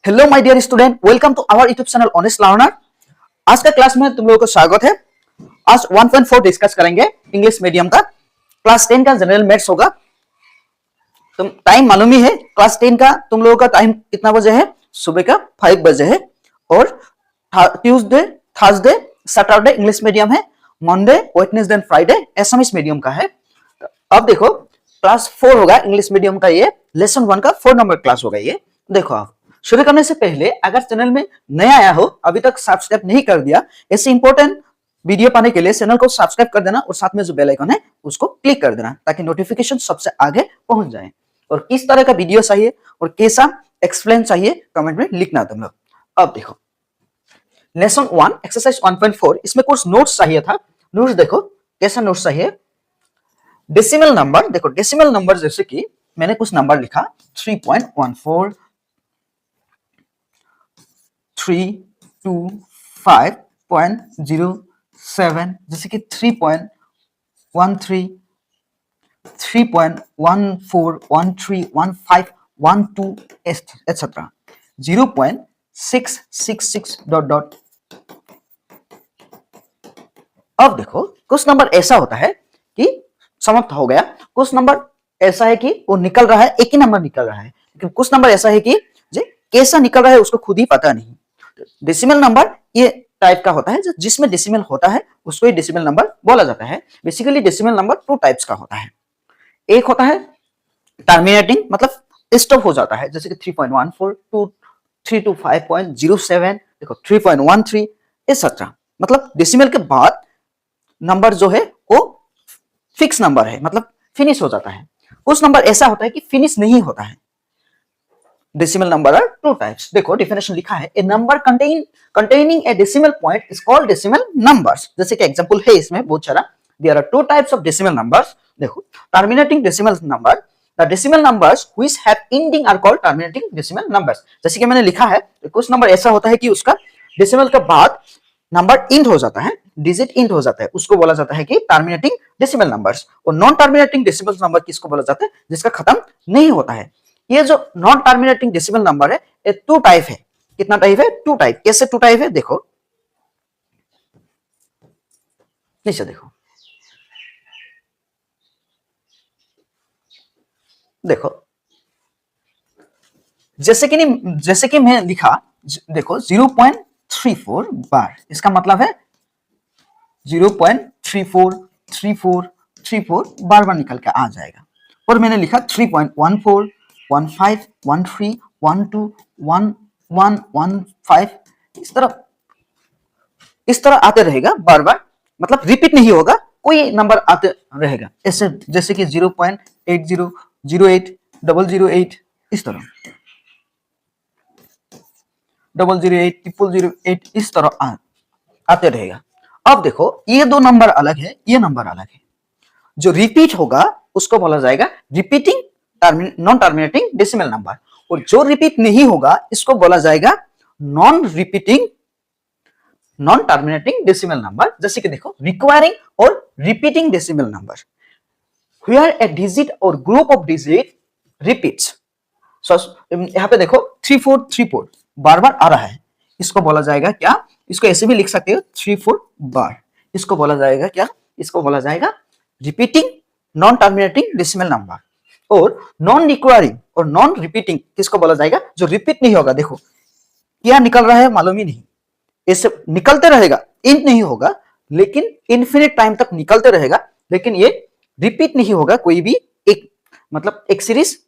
Hello my dear student, welcome to our YouTube channel honest learner. आज का class में तुम लोगों को स्वागत है। आज 1.4 डिस्कस करेंगे इंग्लिश मीडियम का। क्लास 10 का जनरल मैथ्स होगा। तुम टाइम मालूम ही है, क्लास 10 का तुम लोगों का टाइम कितना बजे है? सुबह का 5 बजे है। और Tuesday, Thursday, Saturday English medium है। Monday, Wednesday and Friday Assamese medium का है। अब देखो क्लास 4 होगा इंग्लिश मीडियम का। ये लेसन 1 का 4 नंबर क्लास होगा। ये देखो, आप शुरू करने से पहले अगर चैनल में नया आया हो, अभी तक सब्सक्राइब नहीं कर दिया, ऐसे इंपॉर्टेंट वीडियो पाने के लिए चैनल को सब्सक्राइब कर देना और साथ में जो बेल आइकन है उसको क्लिक कर देना ताकि नोटिफिकेशन सबसे आगे पहुंच जाए। और किस तरह का वीडियो चाहिए और कैसा एक्सप्लेन चाहिए कमेंट में लिखना तुम लोग। अब देखो लेसन 1 एक्सरसाइज 1.4, इसमें कुछ नोट्स चाहिए था। नोट्स देखो कैसा नोट्स चाहिए। डेसिमल नंबर देखो, डेसिमल नंबर जैसे कि मैंने कुछ नंबर लिखा 3.14, 325.07, जैसे कि 3.13, 3.14, 13, 15, 12 etc. 0.666 dot dot. अब देखो कुछ नंबर ऐसा होता है कि समाप्त हो गया, कुछ नंबर ऐसा है कि वो निकल रहा है, एक ही नंबर निकल रहा है, लेकिन कुछ नंबर ऐसा है कि कैसा निकल रहा है उसको खुद ही पता नहीं। डेसिमल नंबर ये टाइप का होता है, जिसमें डेसिमल होता है उसको ही डेसिमल नंबर बोला जाता है। बेसिकली डेसिमल नंबर 2 टाइप्स का होता है। एक होता है टर्मिनेटिंग, मतलब स्टॉप हो जाता है, जैसे कि 3.14 टू 325.07, देखो 3.13 एक्सेट्रा। मतलब डेसिमल के बाद नंबर जो है वो फिक्स नंबर है, मतलब फिनिश हो जाता है। कुछ नंबर ऐसा होता है कि फिनिश नहीं होता है। Decimal number are 2 types. देखो डेफिनेशन लिखा है, a number containing a decimal point is called decimal numbers। जैसे कि एग्जांपल है इसमें बहुत सारा। There are 2 types of decimal numbers. देखो terminating decimal number, the decimal numbers which have ending are called terminating decimal numbers. जैसे कि मैंने लिखा है, कुछ नंबर ऐसा होता है कि उसका डेसिमल के बाद नंबर इंड हो जाता है, डिजिट इंड हो जाता है, उसको बोला जाता है कि टर्मिनेटिंग डेसिमल नंबर्स। और नॉन टर्मिनेटिंग डेसिमल नंबर किसको बोला जाता है? जिसका खत्म नहीं होता है। ये जो नॉन टर्मिनेटिंग डेसिमल नंबर है ये 2 टाइप है। कितना टाइप है? 2 टाइप। कैसे 2 टाइप है? देखो नीचे देखो, देखो जैसे कि मैं लिखा, देखो 0.34 बार, इसका मतलब है 0.343434 बार बार निकल के आ जाएगा। और मैंने लिखा 3.14, 15, 13, 12, 11, 15, इस तरह आते रहेगा बार बार, मतलब रिपीट नहीं होगा, कोई नंबर आते रहेगा ऐसे, जैसे कि 0.80, 08, 008, इस तरह 008, 0008, इस तरह आते रहेगा। अब देखो ये 2 नंबर अलग है, ये नंबर अलग है। जो रिपीट होगा उसको बोला जाएगा repeating non terminating decimal number, और जो रिपीट नहीं होगा इसको बोला जाएगा non repeating non terminating decimal number. जैसे कि देखो recurring or repeating decimal number, where a digit or group of digit repeats. यहां पे देखो 3434 बार बार आ रहा है, इसको बोला जाएगा क्या? इसको ऐसे भी लिख सकते हो 34 बार। इसको बोला जाएगा क्या? इसको बोला जाएगा repeating non terminating decimal number. और नॉन रिक्वायरिंग और नॉन रिपीटिंग किसको बोला जाएगा? जो रिपीट नहीं होगा। देखो क्या निकल रहा है मालूम ही नहीं, ऐसे निकलते रहेगा, इंड नहीं होगा, लेकिन इन्फिनिट टाइम तक निकलते रहेगा, लेकिन ये रिपीट नहीं होगा। कोई भी एक, मतलब एक सीरीज,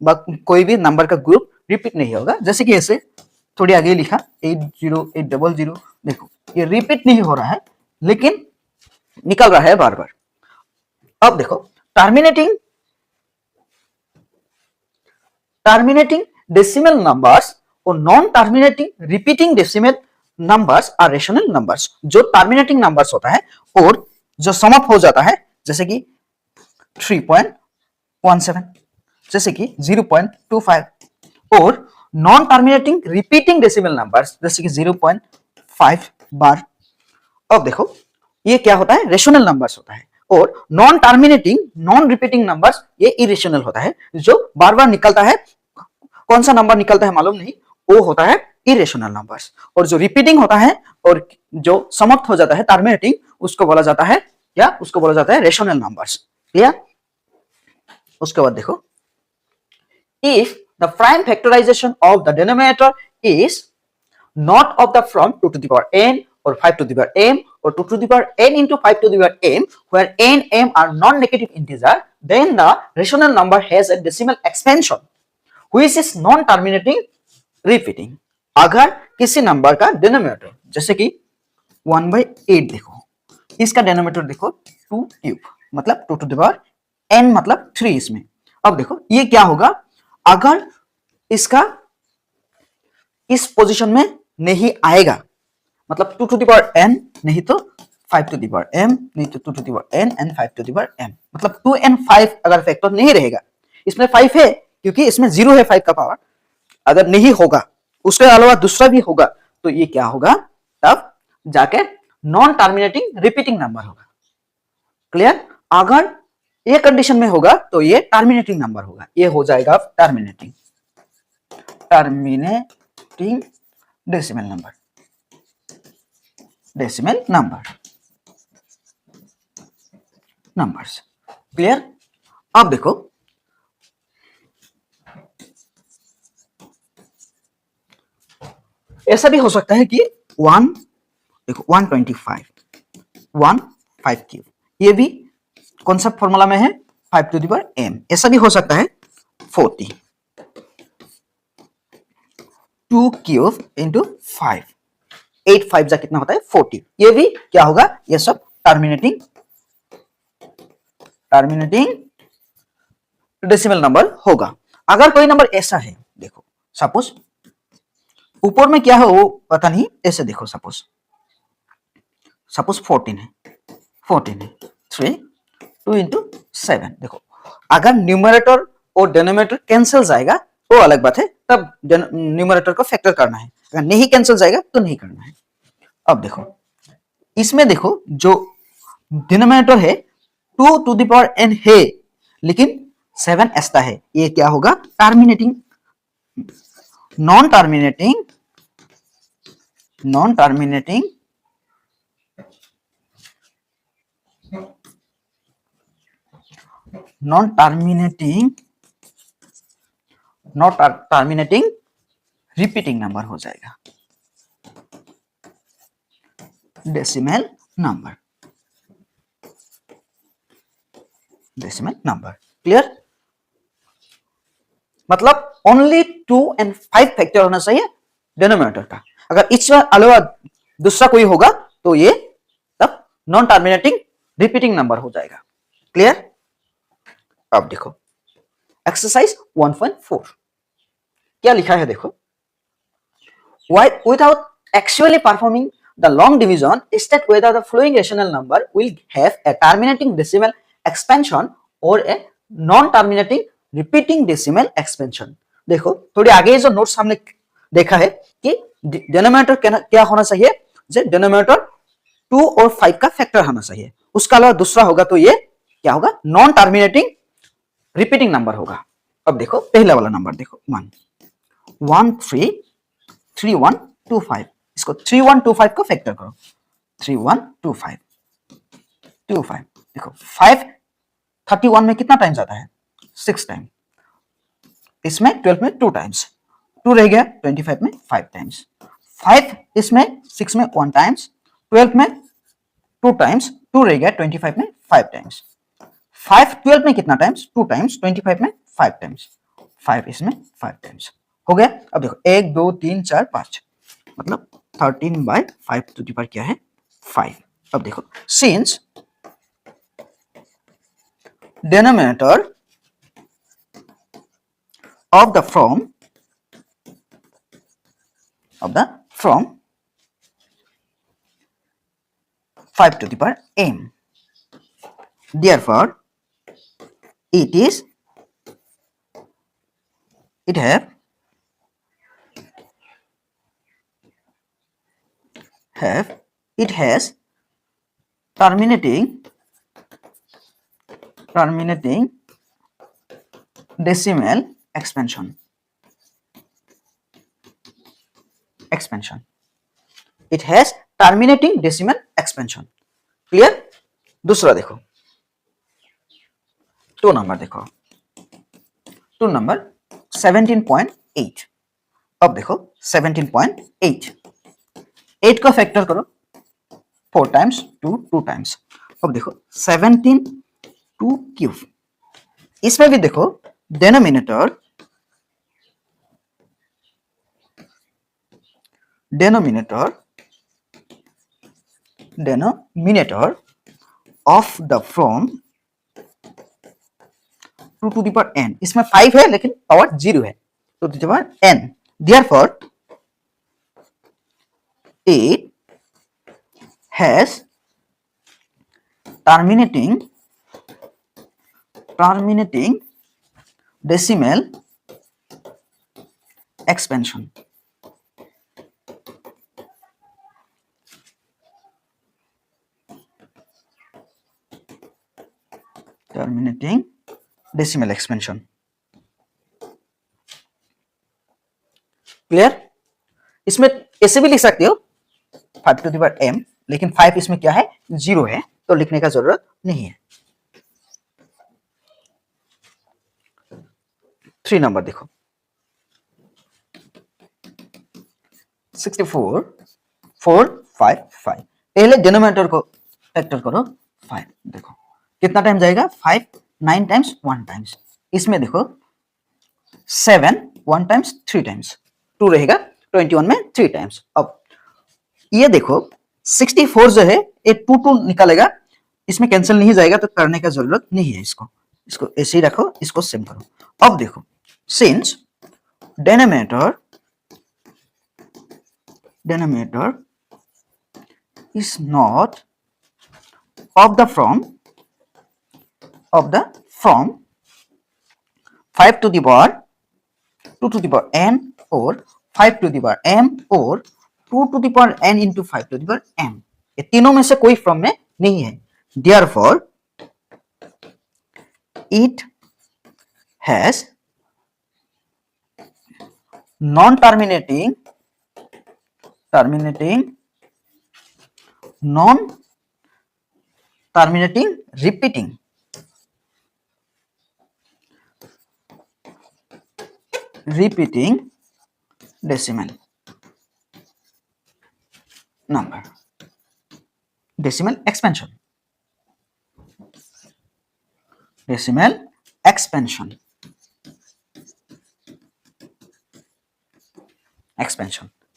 कोई भी नंबर का ग्रुप रिपीट नहीं होगा। जैसे कि ऐसे थोड़ी आगे लिखा 80800, देखो ये रिपीट नहीं हो रहा है लेकिन निकल रहा है बार बार। अब देखो टर्मिनेटिंग डेसिमल नंबर्स और non terminating repeating decimal numbers are rational numbers. जो टर्मिनेटिंग नंबर्स होता है और जो समाप्त हो जाता है, जैसे कि 3.17, जैसे कि 0.25, और non terminating repeating decimal numbers जैसे कि 0.5 बार। अब देखो ये क्या होता है? रेशनल नंबर्स होता है। और non terminating non repeating numbers ये इरेशनल होता है, जो बार बार निकलता है। कौन सा नंबर निकलता है मालूम नहीं, वो होता है इरेशनल नंबर्स। और जो रिपीटिंग होता है और जो समाप्त हो जाता है टर्मिनेटिंग, उसको बोला जाता है क्या? उसको बोला जाता है रेशनल नंबर्स। क्लियर? उसके बाद देखो, if the prime factorization of the denominator is not of the from 2 to the power n or 5 to the power m or 2 to the power n into 5 to the power m, where n, m are non-negative integer, then the rational number has a decimal expansion which is non-terminating repeating। अगर किसी number का denominator जैसे कि 1/8 देखो, इसका denominator देखो 2 cube, मतलब 2 to the power n मतलब 3 इसमें। अब देखो ये क्या होगा, अगर इसका इस पोजीशन में नहीं आएगा, मतलब 2 to the power n नहीं तो 5 to the power m, नहीं तो 2 to the power n and 5 to the power m, मतलब 2 and 5 अगर फैक्टर नहीं रहेगा, इसमें 5 है क्योंकि इसमें 0 है 5 का पावर, अगर नहीं होगा उसके अलावा दूसरा भी होगा तो ये क्या होगा, तब जाके नॉन टर्मिनेटिंग रिपीटिंग नंबर होगा। क्लियर? अगर ये कंडीशन में होगा तो ये टर्मिनेटिंग नंबर होगा, ये हो जाएगा टर्मिनेटिंग डेसिमल नंबर्स। क्लियर? अब देखो, ऐसा भी हो सकता है कि 1 देखो 125 क्यूब, ये भी कौन सा फॉर्मूला में है, 5 to the power m। ऐसा भी हो सकता है 40 2 क्यूब इंटू 5, 8 5 जा कितना होता है 40, ये भी क्या होगा, ये सब टर्मिनेटिंग डेसिमल नंबर होगा। अगर कोई नंबर ऐसा है, देखो सपोज ऊपर में क्या है वो पता नहीं, ऐसे देखो सपोज 14 है 3 2 इंटू 7, देखो अगर न्यूमरेटर और डिनोमिनेटर कैंसिल जाएगा वो अलग बात है, तब न्यूमरेटर को फैक्टर करना है, अगर नहीं कैंसिल जाएगा तो नहीं करना है। अब देखो इसमें देखो जो डिनोमिनेटर है 2 to the power n है लेकिन 7 ऐसा है, ये क्या होगा, terminating non terminating repeating number हो जाएगा, डेसिमल नंबर। क्लियर? मतलब ओनली 2 and 5 फैक्टर होना चाहिए डिनोमिनेटर का, अगर इसके अलावा दूसरा कोई होगा तो ये तब नॉन टर्मिनेटिंग रिपीटिंग नंबर हो जाएगा। क्लियर? अब देखो एक्सरसाइज 1.4 क्या लिखा है, देखो without actually performing the long division, state whether the following rational number will have a terminating decimal expansion or a non-terminating repeating decimal expansion। देखो थोड़ी आगे जो नोट्स हमने देखा है कि डिनोमिनेटर क्या होना चाहिए, जो डिनोमिनेटर 2 और 5 का फैक्टर होना चाहिए, उसका अलावा दूसरा होगा तो ये क्या होगा, नॉन टर्मिनेटिंग रिपीटिंग नंबर होगा। अब देखो पहला वाला नंबर देखो 3125, इसको 3125 को फैक्टर करो, 3125 देखो 5 31 में कितना टाइम्स आता है, 6 टाइम, इसमें 12 में 2 टाइम्स, 2 रह गया 25 में 5 टाइम्स, 5 इसमें 6 में 1 टाइम्स, 12 में 2 टाइम्स, 2 रह गया 25 में 5 टाइम्स, 5 12 में कितना टाइम्स, 2 टाइम्स, 25 में 5 टाइम्स, 5 इसमें 5 टाइम्स हो गया। अब देखो 1 2 3 4 5, मतलब 13/5 टू द पावर क्या है 5। अब देखो since denominator of the from 5 to the power m, therefore it has terminating decimal expansion। expansion. It has terminating decimal expansion. Clear? दूसरा देखो, 2 नंबर देखो, 2 नंबर 17.8. अब देखो 17.8, 8 को फैक्टर करो, 4 टाइम्स 2, 2 टाइम्स. अब देखो 17 2 क्यूब. इसमें भी देखो denominator of the from 2 to the power n. इसमें 5 है लेकिन पावर 0 है, तो 2 to the power n. Therefore 8 has terminating decimal expansion. Terminating decimal expansion. Clear? इसमें ऐसे भी लिख सकते हो 5 to the power m, लेकिन 5 इसमें क्या है, 0 है, तो लिखने का जरूरत नहीं है. 3 नंबर देखो, 64 4 5 5. पहले डिनोमिनेटर को फैक्टर करो 5. देखो कितना टाइम जाएगा, 5 9 टाइम्स 1 टाइम्स. इसमें देखो 7 1 टाइम्स 3 टाइम्स, 2 रहेगा 21 में 3 टाइम्स. अब ये देखो 64 जो है ये 2 2 निकालेगा, इसमें कैंसिल नहीं जाएगा, तो करने का जरूरत नहीं है. इसको ऐसे ही रखो, इसको सेम करो. अब देखो since denominator is not of the from 5 to the power 2 to the power n or 5 to the power m or 2 to the power n into 5 to the power m. ये तीनों में से कोई फ्रॉम में नहीं है. Therefore it has non-terminating repeating decimal number, decimal expansion.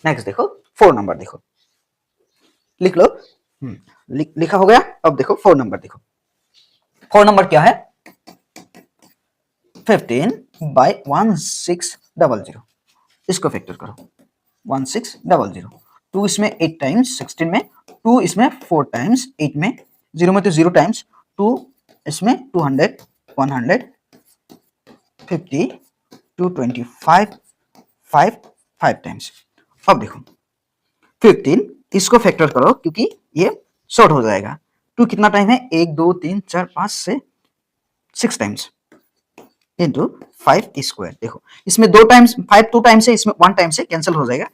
Next देखो 4 number देखो, लिख लो. लिखा हो गया. अब देखो 4 नंबर देखो. 4 नंबर क्या है, 15 by 1600. इसको फैक्टर करो 1600. 2 इसमें 8 टाइम्स 16 में, 2 इसमें 4 टाइम्स 8 में, 0 में तो 0 टाइम्स, 2 इसमें 200 150 225 5 टाइम्स. अब देखो 15, इसको फैक्टर करो क्योंकि ये शॉर्ट हो जाएगा. 2 कितना टाइम है, 1 2 3 4 5 से 6 टाइम्स इंटू 5 स्क्वायर. देखो इसमें 2 टाइम्स 5 2 टाइम्स है, इसमें 1 टाइम से कैंसिल हो जाएगा,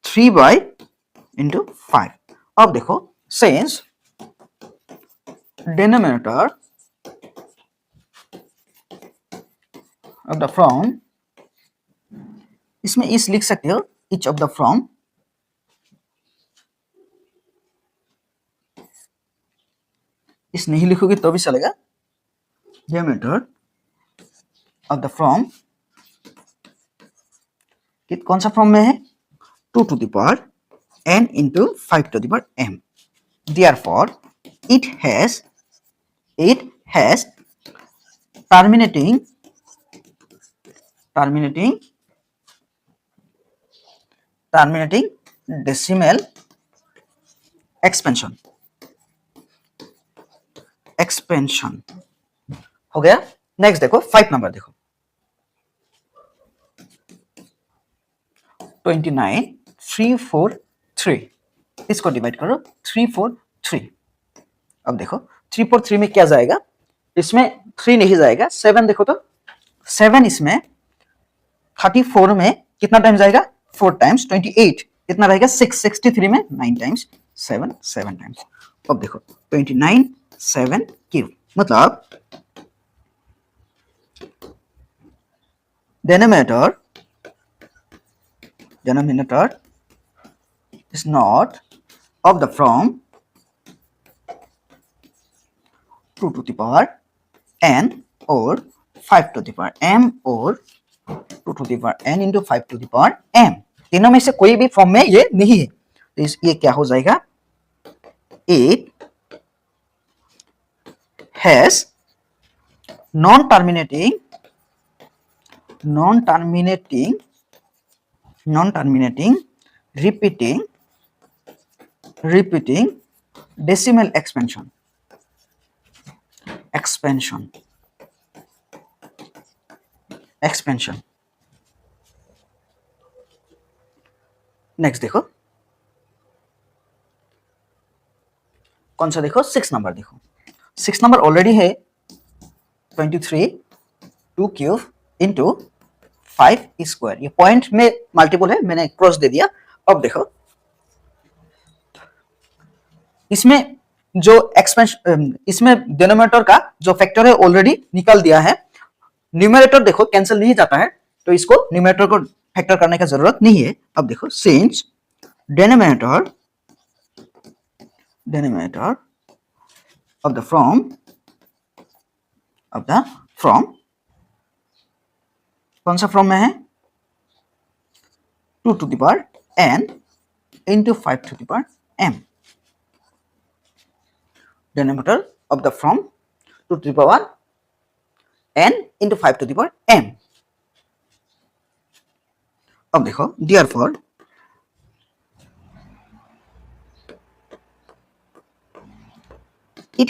3 बाई इंटू 5. अब देखो since denominator of the from, इसमें इस लिख सकते हो each of the from, इस नहीं लिखोगे तो भी चलेगा. डिनोमिनेटर ऑफ द फ्रॉम कौन सा फॉर्म में है, 2 to the power n into 5 to the power m. Therefore it has terminating decimal expansion. हो गया. नेक्स्ट देखो 5 नंबर देखो, 29 3 4 3. इसको डिवाइड करो 3 4 3. अब देखो 3 4 3 में क्या जाएगा, इसमें 3 नहीं जाएगा, 7 देखो तो 7 इसमें 34 में कितना टाइम जाएगा, 4 टाइम्स 28. कितना रहेगा 663 में 9 टाइम्स 7 7 टाइम्स। अब देखो 29 7 क्यूब, मतलब denominator is not of the form 2 to the power n or 5 to the power m or 2 to the power n into 5 to the power m। तीनों में से कोई भी फॉर्म में ये नहीं है, तो ये क्या हो जाएगा, it has non-terminating repeating decimal expansion। Next देखो कौन सा, देखो 6 नंबर, देखो 6 नंबर ऑलरेडी है 23 2 क्यूब इंटू 5 स्क्वायर, ये पॉइंट में मल्टीपल है, मैंने क्रॉस दे दिया। अब देखो इसमें जो एक्सपेंशन, इसमें डिनोमिनेटर का जो फैक्टर है ऑलरेडी निकाल दिया है, न्यूमरेटर देखो कैंसिल नहीं जाता है, तो इसको न्यूमरेटर को फैक्टर करने का जरूरत नहीं है। अब देखो since denominator of the from कौन सा फ्रॉम में है, 2 to the power n into 5 to the power m। denominator of the from 2 to the power n into 5 to the power m। अब देखो therefore it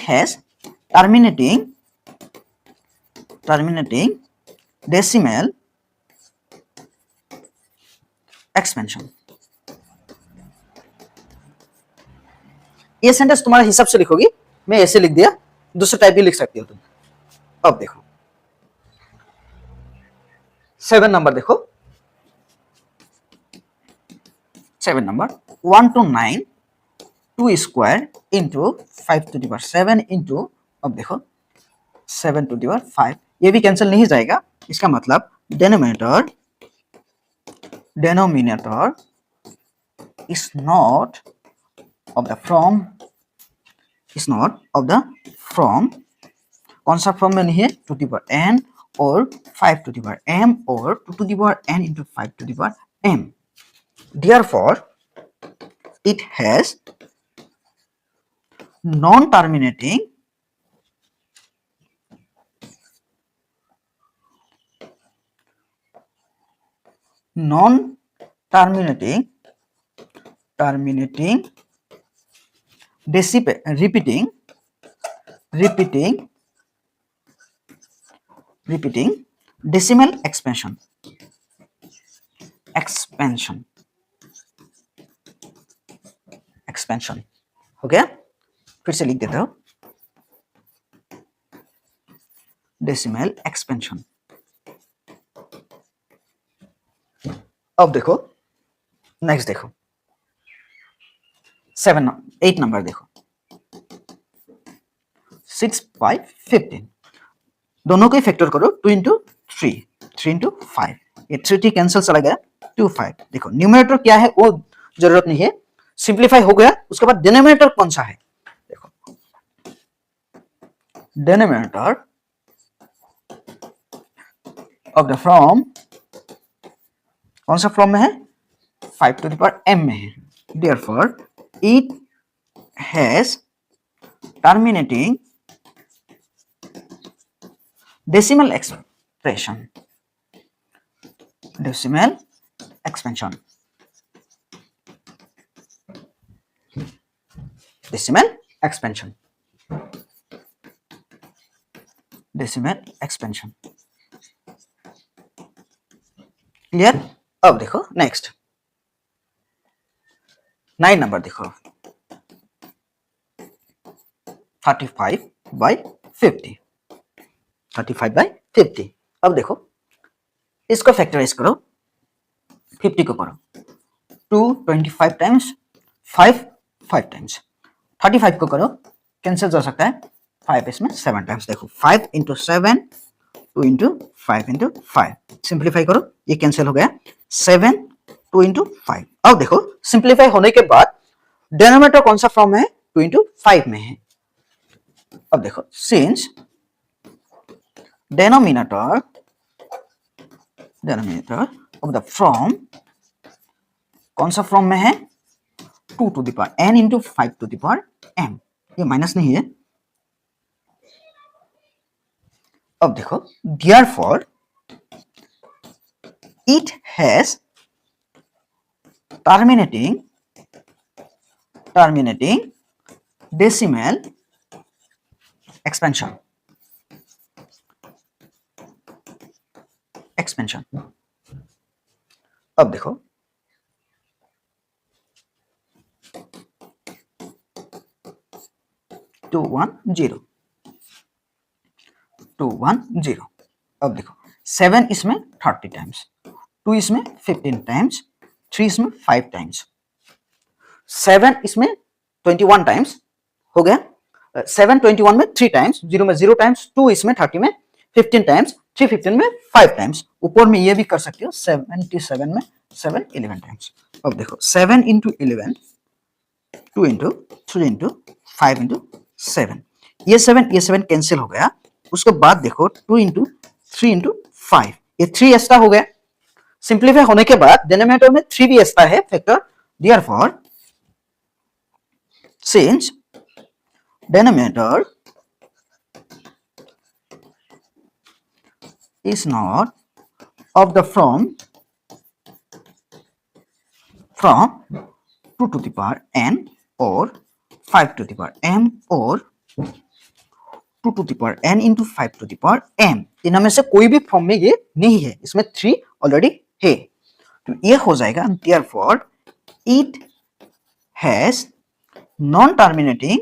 has terminating decimal expansion। ये sentence तुम्हारे हिसाब से लिखोगी, मैं ऐसे लिख दिया, दूसरा टाइप भी लिख सकती हो तुम। अब देखो 7 नंबर, देखो 7 number 1 to 9 2 square into 5 to the power 7 into, अब देखो 7 to the power 5, ये भी कैंसिल नहीं जाएगा, इसका मतलब denominator is not of the from, कौन सा फ्रॉम में नहीं है, 2 to the power n और 5 to the power m और 2 to the power n into 5 to the power m। therefore it has non-terminating repeating decimal expansion। हो गया, फिर से लिख देता हूं, डेसिमल एक्सपेंशन। अब देखो नेक्स्ट, देखो 8 नंबर, देखो 6 by 15, दोनों को फैक्टर करो, 2 into 3 3 into 5, ये 3 कैंसिल चला गया, 2 5। देखो न्यूमरेटर क्या है वो जरूरत नहीं है, सिंप्लीफाई हो गया, उसके बाद डिनोमिनेटर कौन सा है, देखो डिनोमिनेटर ऑफ द फ्रॉम, कौन सा फ्रॉम में है, 5 to the power m में है। therefore it has terminating decimal expansion। Clear. अब देखो नेक्स्ट 9 नंबर, देखो 35 by 50। अब देखो इसको फैक्टराइज करो, 50 को करो 2 25 टाइम्स 5 5 टाइम्स 35 को करो कैंसिल जा सकता है 5 इसमें 7 टाइम्स देखो 5 इंटू 7 2 इंटू 5 इंटू 5 सिंप्लीफाई करो ये कैंसिल हो गया 7 2 इंटू 5 अब देखो सिंप्लीफाई होने के बाद डिनोमिनेटर कौन सा फॉर्म है 2 इंटू 5 में है अब देखो since denominator of the form कौन सा फॉर्म में है 2 to the power n into 5 to the power m ये माइनस नहीं है अब देखो therefore it has terminating decimal expansion अब देखो 2 1 0 2 1 0 अब देखो 7 इसमें 30 टाइम्स 2 इसमें 15 टाइम्स 3 इसमें 5 टाइम्स 7 इसमें 21 टाइम्स हो गया 7 21 में 3 टाइम्स 0 में 0 टाइम्स 2 इसमें 30 में 15 टाइम्स 3 15 में 5 टाइम्स ऊपर में ये भी कर सकते हो 77 में 7 11 टाइम्स अब देखो 7 इंटू 11 2 इंटू 3 इंटू 5 इंटू 7 ये 7 कैंसिल हो गया उसके बाद देखो 2 इंटू 3 इंटू 5 ये 3 एक्स्ट्रा हो गया सिंप्लीफाई होने के बाद डिनोमिनेटर में 3 भी एक्स्ट्रा है factor therefore since denominator is not of the form 2 to the power n or 5 to the power m or 2 to the power n into 5 to the power m इनमें से कोई भी फॉर्म में ये नहीं है इसमें 3 ऑलरेडी है तो ये हो जाएगा therefore it has non-terminating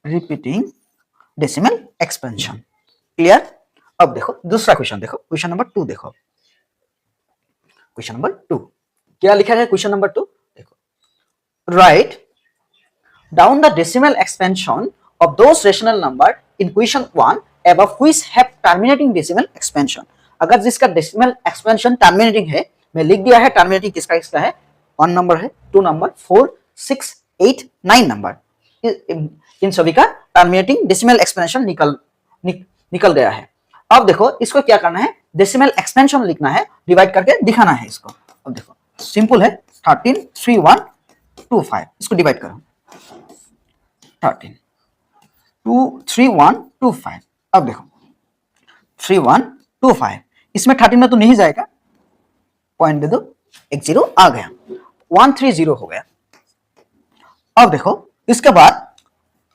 repeating decimal expansion clear अब देखो दूसरा क्वेश्चन देखो क्वेश्चन नंबर 2 देखो क्वेश्चन नंबर 2 क्या लिखा है क्वेश्चन नंबर 2 देखो write down the decimal expansion of those rational number in question 1 above which have terminating decimal expansion अगर जिसका डेसिमल एक्सपेंशन टर्मिनेटिंग है मैं लिख दिया है टर्मिनेटिंग किसका किसका है 1 नंबर है 2 नंबर 4 6 8 9 नंबर इन सभी का टर्मिनेटिंग डेसिमल एक्सपेंशन निकल गया है अब देखो इसको क्या करना है डेसिमल एक्सपेंशन लिखना है डिवाइड करके दिखाना है इसको अब देखो सिंपल है 13 3 1 2 5 इसको डिवाइड करो 13 2 3 1 2 5 अब देखो 3 1 2 5 इसमें 13 में तो नहीं जाएगा पॉइंट दे दो एक जीरो आ गया 130 हो गया अब देखो इसके बाद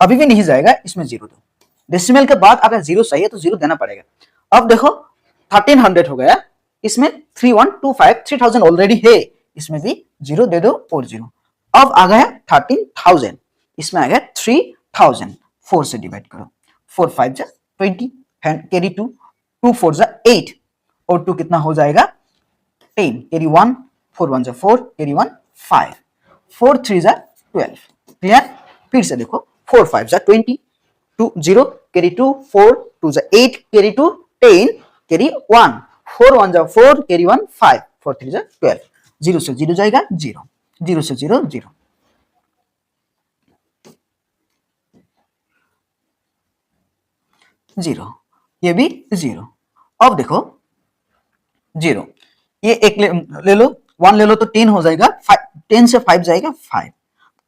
अभी भी नहीं जाएगा इसमें जीरो दो डेसिमल के बाद अगर जीरो चाहिए तो जीरो देना पड़ेगा अब देखो 1300 हो गया इसमें 3125 3000 ऑलरेडी है इसमें भी जीरो दे दो और जीरो अब आ गया 13000 इसमें आ गया 3000 4 से डिवाइड करो 4 5 जा 20 कैरी 2 2 4 जा 8 और 2 कितना हो जाएगा 10 कैरी 1 4 1 जा 4 कैरी 1 5 4 3 जा 12 क्लियर फिर से देखो 4 5 जा 20 2 0 कैरी 2 4 2 जा 8 कैरी 2 10 कैरी 1 4 1 जा 4 कैरी 1 5 4 3 जा 12 0 से 0 जाएगा 0 0 से 0 0 0 ये भी 0 अब देखो 0 ये एक ले लो 1 ले लो तो 10 हो जाएगा 10 से 5 जाएगा 5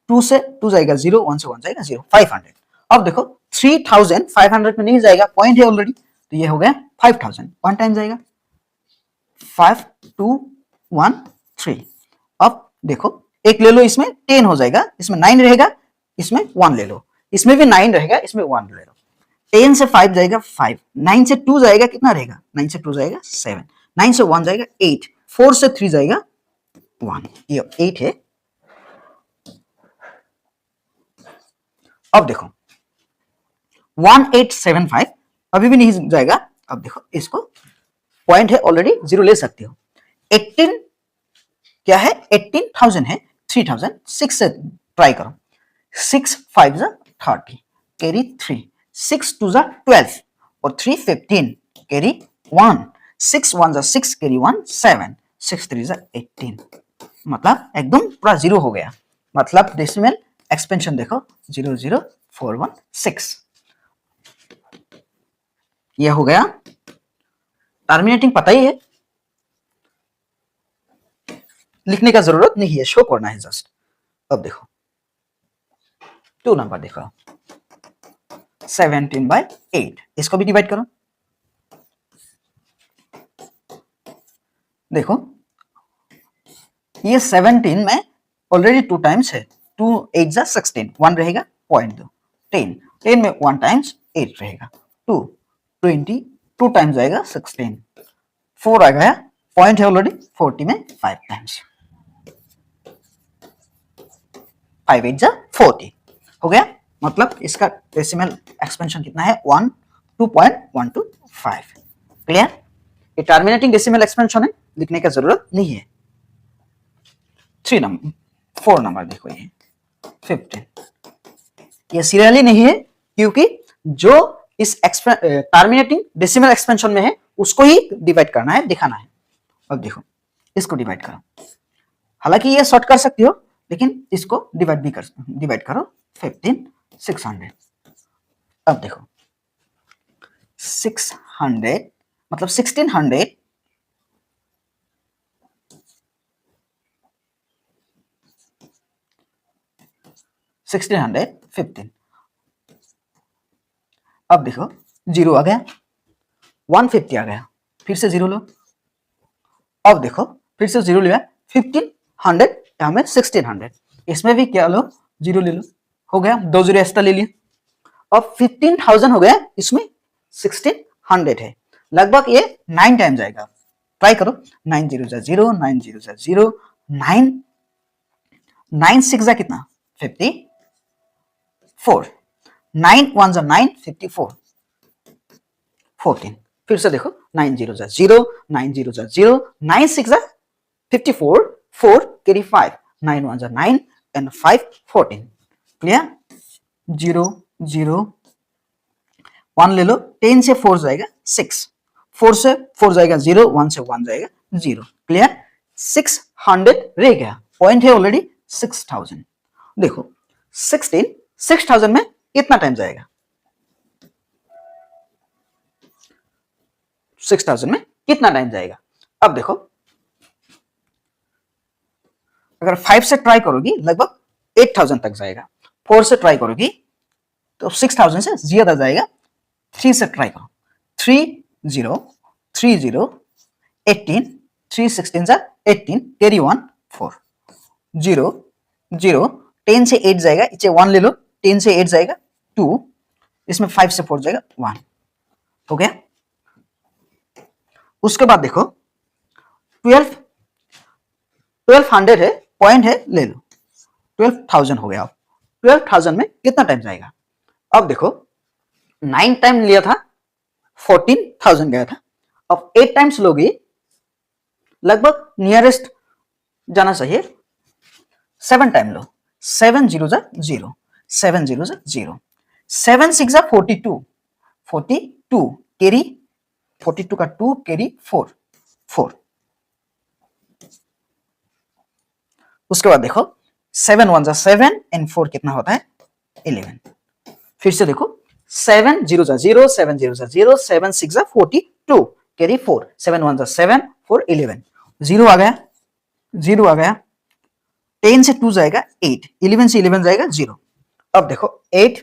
2 से 2 जाएगा 0 1 से 1 जाएगा 0 500 अब देखो 3500 में नहीं जाएगा पॉइंट है ऑलरेडी तो ये हो गया 5000 वन टाइम जाएगा 5 2 1 3 अब देखो एक ले लो इसमें 10 हो जाएगा इसमें 9 रहेगा इसमें 1 ले लो इसमें भी 9 रहेगा इसमें 1 ले लो 10 से 5 जाएगा 5 9 से 2 जाएगा कितना रहेगा 9 से 2 जाएगा 7 9 से 1 जाएगा 8 4 से 3 जाएगा 1 ये 8 है अब देखो 1875 अभी भी नहीं जाएगा। अब देखो इसको पॉइंट है ऑलरेडी, जीरो ले सकते हो। 18 क्या है, 18,000 है, 3,006 से ट्राई करो। 6 5 जा 30 कैरी 3, 6 2 जा 12 और 3 15 कैरी 1, 6 1 जा 6 कैरी 1 7, 6 3 जा 18, मतलब एकदम पूरा जीरो हो गया। मतलब डेसिमल एक्सपेंशन देखो 00416, ये हो गया। टर्मिनेटिंग पता ही है, लिखने का जरूरत नहीं है, शो करना है जस्ट। अब देखो 2 नंबर देखो 17/8, इसको भी डिवाइड करो। देखो ये 17 में ऑलरेडी 2 टाइम्स है, 2 8 जा 16, 1 रहेगा, पॉइंट दो। 10 10 में 1 टाइम्स 8 रहेगा, 2 20 2 टाइम्स आएगा 16, 4 आ गया, पॉइंट है ऑलरेडी, 40 में 5 टाइम्स, 5 8 जा 40 हो गया। मतलब इसका डेसिमल एक्सपेंशन कितना है, 2.125। क्लियर? ये टर्मिनेटिंग डेसिमल एक्सपेंशन है, लिखने का जरूरत नहीं है। 4 नंबर देखो, ये 15, ये सीरियली नहीं है क्योंकि जो इस टर्मिनेटिंग डेसिमल एक्सपेंशन में है उसको ही डिवाइड करना है, दिखाना है। अब देखो इसको डिवाइड करो, हालांकि ये शॉर्ट कर सकती हो लेकिन इसको डिवाइड करो 15 600। अब देखो 600 मतलब 1600 1615। अब देखो जीरो आ गया, 150 आ गया, फिर से जीरो लो। अब देखो फिर से जीरो लिया, 1500 यहाँ में 1600, इसमें भी क्या लो, जीरो ले लो, हो गया, 2 जीरो एक्स्ट्रा ले लिए। अब 15,000 हो गया, इसमें 1600 है, लगभग ये 9 टाइम जाएगा। ट्राई करो, 9 0 जा 0, 9 0 जा 0, 9 9 6 जा कितना 54, 9 1 जा 9 54, 14। फिर से देखो 9 0 जा 0, 9 0 जा 0, 9 6 जा 54, 4 कैरी 5, 9 1 जा 9 एंड 5 14। क्लियर? 0 0 1 ले लो, 10 से 4 जाएगा 6, 4 से 4 जाएगा 0, 1 से 1 जाएगा 0। क्लियर? 600 रह गया, पॉइंट है ऑलरेडी 6000। देखो 6000 में कितना टाइम जाएगा, 6000 में कितना टाइम जाएगा। अब देखो अगर 5 से ट्राई करोगी लगभग 8000 तक जाएगा, 4 से ट्राई करोगी तो 6000 से ज्यादा जाएगा, 3 से ट्राई करो, 3 0 3 0 18, 3 16 जा 18 कैरी 1 4, 0 0 10 से 8 जाएगा, इसे 1 ले लो, 10 से 8 जाएगा 2, इसमें 5 से 4 जाएगा 1, हो गया। उसके बाद देखो 1200 है, पॉइंट है, ले लो, 12,000 हो गया। 12,000 में कितना टाइम जाएगा। अब देखो 9 टाइम लिया था, 14,000 गया था, अब 8 टाइम्स लोगे लगभग नियरेस्ट जाना चाहिए, 7 टाइम लो, 7 0 जा 0, 7 0 जा 0, 7 6 जा 42, 42 कैरी 42 का 2 कैरी 4 4। उसके बाद देखो 7 1 जा 7 एंड 4 कितना होता है 11। फिर से देखो 7 0 जा 0, 7 0 जा 0, 7 6 जा 42 कैरी 4, 7 1 जा 7 4 11, 0 आ गया, 0 आ गया, 10 से 2 जाएगा 8, 11 से 11 जाएगा 0। अब देखो 800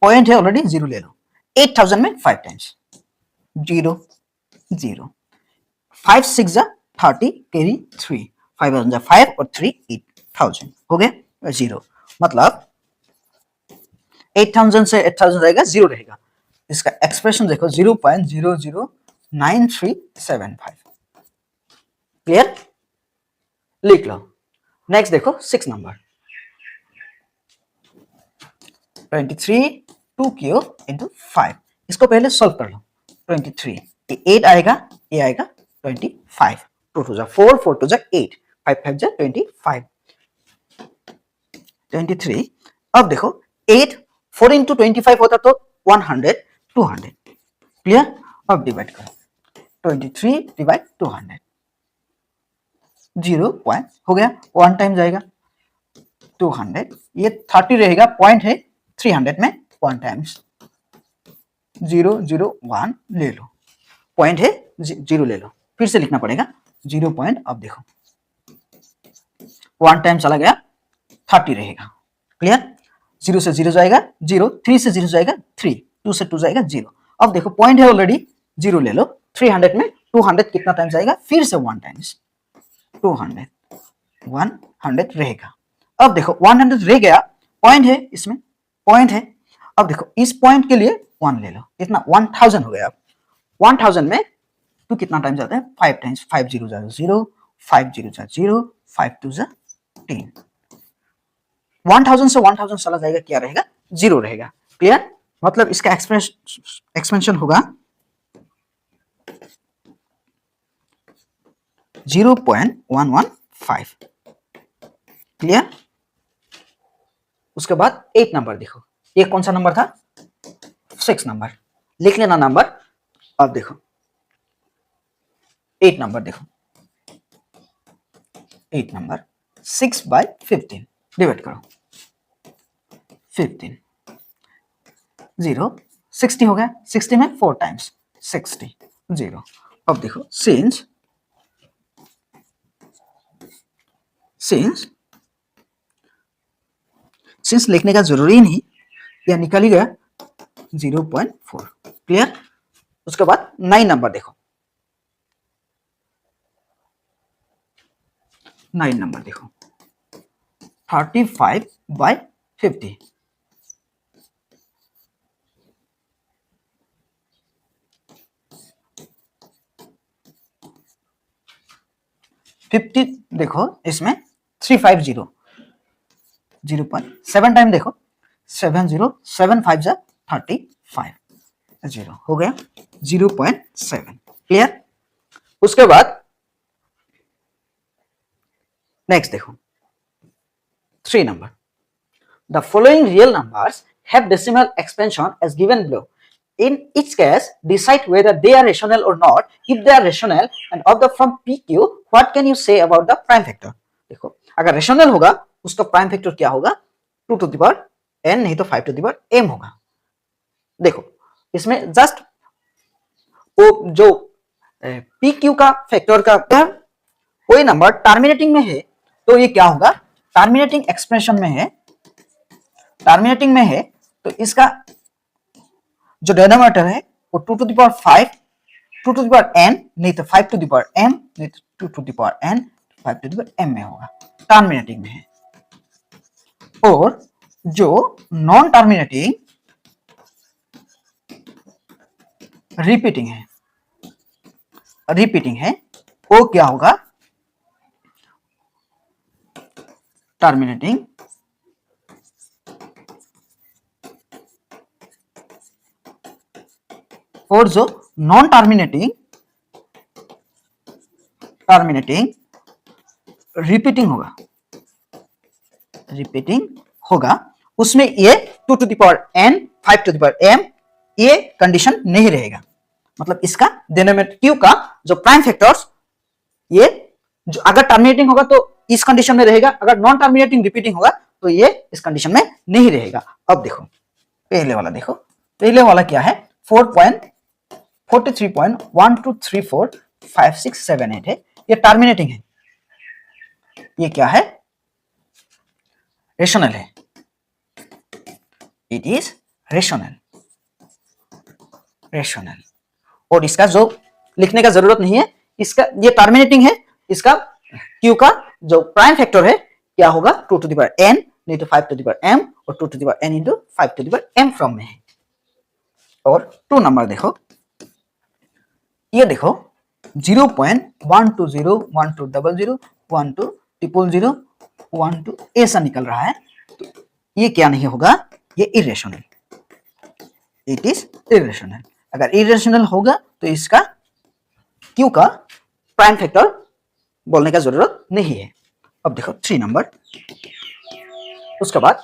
पॉइंट है ऑलरेडी, 0 ले लो, 8000 में 5 टाइम्स 0 0, 5 6 जा 30 कैरी 3, 5 1 जा 5 और 3 8000 हो गया 0। मतलब 8000 से 8000 जाएगा 0 रहेगा, इसका एक्सप्रेशन देखो 0.009375। क्लियर? लिख लो। नेक्स्ट देखो 6 नंबर 23 2 क्यूब इंटू 5, इसको पहले सॉल्व कर लो। 23 8 आएगा, ये आएगा 25, 2 टू जा 4 4 टू जा 8 5 5 जा 25 23। अब देखो 8 4 इंटू 25 होता तो 100 200, क्लियर। अब डिवाइड करो 23 डिवाइड 200, 0 पॉइंट हो गया, 1 टाइम जाएगा 200, ये 30 रहेगा, पॉइंट है 300 में 1 टाइम्स 0 0 1 ले लो, पॉइंट है 0 ले लो, फिर से लिखना पड़ेगा 0 पॉइंट। अब देखो 1 टाइम चला गया 30 रहेगा, क्लियर। 0 से 0 जाएगा 0, 3 से 0 जाएगा 3, 2 से 2 जाएगा 0। अब देखो पॉइंट है ऑलरेडी 0 ले लो, 300 में 200 कितना टाइम जाएगा, फिर से 1 टाइम्स 200 100 रहेगा। अब देखो 100 रह गया, पॉइंट है इसमें, पॉइंट है। अब देखो इस पॉइंट के लिए 1 ले लो, इतना 1000 हो गया। अब 1000 में 2 कितना टाइम जाता है, 5 टाइम्स, 5 0 जा 0, 5 0 जा 0, 5 2 जा 10, 1000 से 1000 चला जाएगा, क्या रहेगा, 0 रहेगा, क्लियर। मतलब इसका एक्सपेंशन होगा 0.115, क्लियर। उसके बाद 8 नंबर देखो, ये कौन सा नंबर था, 6 नंबर, लिख लेना नंबर। अब देखो 8 नंबर देखो, 8 नंबर 6/15 डिवाइड करो 15, 0 60 हो गया, 60 में 4 टाइम्स 60 0। अब देखो सिंस लिखने का जरूरी नहीं, यह निकल ही गया 0.4, क्लियर। उसके बाद 9 नंबर देखो, 9 नंबर देखो 35/50, 50 देखो इसमें 350 0.7 टाइम देखो 70 7 5 जा 35 0 हो गया 0.7, क्लियर। उसके बाद नेक्स्ट देखो 3 number, the following real numbers have decimal expansion as given below. In each case, decide whether they are rational or not. If they are rational and of the form PQ, what can you say about the prime factor? देखो अगर rational होगा उसका prime factor क्या होगा, 2 to the power n, नहीं तो 5 to the power m होगा। देखो इसमें जस्ट वो जो PQ का फैक्टर का कोई नंबर टर्मिनेटिंग में है तो ये क्या होगा, टर्मिनेटिंग एक्सप्रेशन में है, टर्मिनेटिंग में है तो इसका जो डिनोमिनेटर है वो 2 to the power 5, 2 to the power n, नहीं तो 5 टू द पावर m, नहीं तो 2 to the power n, 5 to the power m में होगा, टर्मिनेटिंग में है। और जो नॉन टर्मिनेटिंग रिपीटिंग है वो क्या होगा, टर्मिनेटिंग और जो नॉन टर्मिनेटिंग रिपीटिंग होगा उसमें ये 2 to the power n, 5 to the power m ये कंडीशन नहीं रहेगा। मतलब इसका डिनोमिनेटर q का जो प्राइम फैक्टर्स ये जो अगर टर्मिनेटिंग होगा तो इस कंडीशन में रहेगा, अगर नॉन टर्मिनेटिंग रिपीटिंग होगा तो ये इस कंडीशन में नहीं रहेगा। अब देखो पहले वाला देखो, पहले वाला क्या है 4.43.12345678 है, ये टर्मिनेटिंग है, ये क्या है, रेशनल है, इट इज रेशनल। और इसका जो लिखने का जरूरत नहीं है, इसका ये टर्मिनेटिंग है, इसका Q का जो प्राइम फैक्टर है क्या होगा 2 टू द पावर n, नहीं तो 5 टू द पावर m, और 2 to the power n into 5 to the power m from में है। और 2 नंबर देखो, ये देखो 0.120120012 00012 ऐसा निकल रहा है, तो ये क्या नहीं होगा, ये इरेशनल, इट इज इरेशनल। अगर इरेशनल होगा तो इसका क्यू का प्राइम फैक्टर बोलने का जरूरत नहीं है। अब देखो 3 नंबर, उसके बाद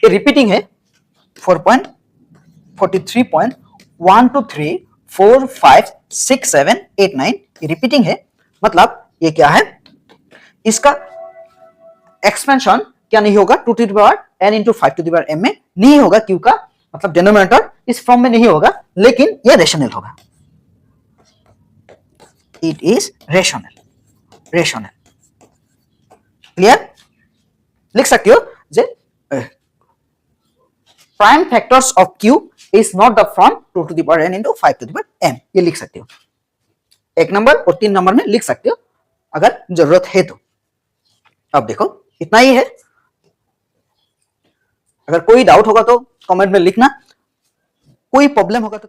ये रिपीटिंग है 4.43.123456789, ये रिपीटिंग है, मतलब ये क्या है, इसका एक्सपेंशन क्या नहीं होगा, 2 to the power n into 5 to the power m में नहीं होगा, क्यू का मतलब डिनोमिनेटर इस फॉर्म में नहीं होगा, लेकिन यह रेशनल होगा, it is rational, rational. Clear? लिख सकते हो जे prime factors of Q is not the from 2 to the power n into 5 to the power m, ये लिख सकते हो। 1 नंबर और 3 नंबर में लिख सकते हो अगर जरूरत है तो। अब देखो इतना ही है, अगर कोई डाउट होगा तो कमेंट में लिखना, कोई प्रॉब्लम होगा तो